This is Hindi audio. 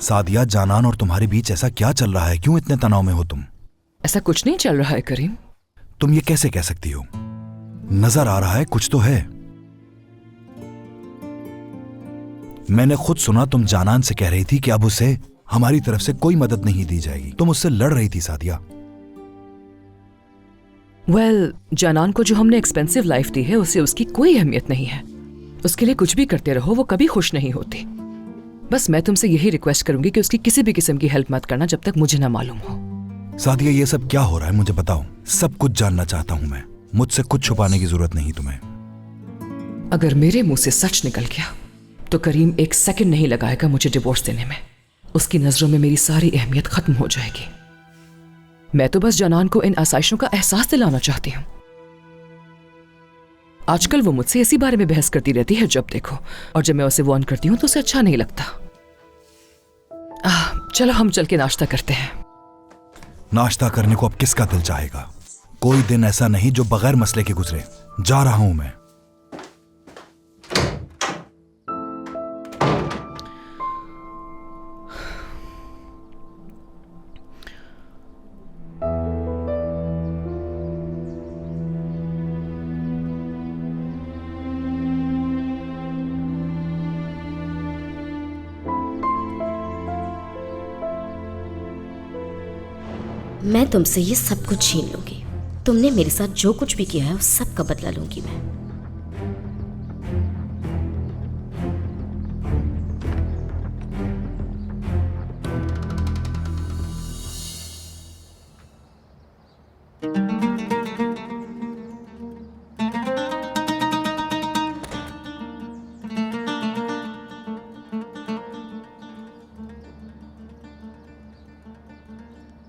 सादिया, जानान और तुम्हारे बीच ऐसा क्या चल रहा है? क्यों इतने तनाव में हो तुम? ऐसा कुछ नहीं चल रहा है करीम। तुम ये कैसे कह सकती हो? नजर आ रहा है कुछ तो है। मैंने खुद सुना तुम जानान से कह रही थी कि अब उसे हमारी तरफ से कोई मदद नहीं दी जाएगी। तुम उससे लड़ रही थी सादिया। जानान को जो हमने एक्सपेंसिव लाइफ दी है उसे उसकी कोई अहमियत नहीं है। उसके लिए कुछ भी करते रहो, वो कभी खुश नहीं होती। बस मैं तुमसे यही रिक्वेस्ट करूंगी कि उसकी किसी भी किस्म की हेल्प मत करना जब तक मुझे ना मालूम हो। सादिया, ये सब क्या हो रहा है मुझे बताओ। सब कुछ जानना चाहता हूं मैं। मुझसे कुछ छुपाने की जरूरत नहीं तुम्हें। अगर मेरे मुंह से सच निकल गया तो करीम एक सेकंड नहीं लगाएगा मुझे डिवोर्स देने में। उसकी नजरों में मेरी सारी अहमियत खत्म हो जाएगी। मैं तो बस जानान को इन आसाइशों का एहसास दिलाना चाहती हूँ। आजकल वो मुझसे इसी बारे में बहस करती रहती है जब देखो, और जब मैं उसे वार्न करती हूँ तो उसे अच्छा नहीं लगता। चलो हम चल के नाश्ता करते हैं। नाश्ता करने को अब किसका दिल चाहेगा? कोई दिन ऐसा नहीं जो बगैर मसले के गुजरे। जा रहा हूं मैं। मैं तुमसे ये सब कुछ छीन लूंगी। तुमने मेरे साथ जो कुछ भी किया है उस सब का बदला लूंगी मैं।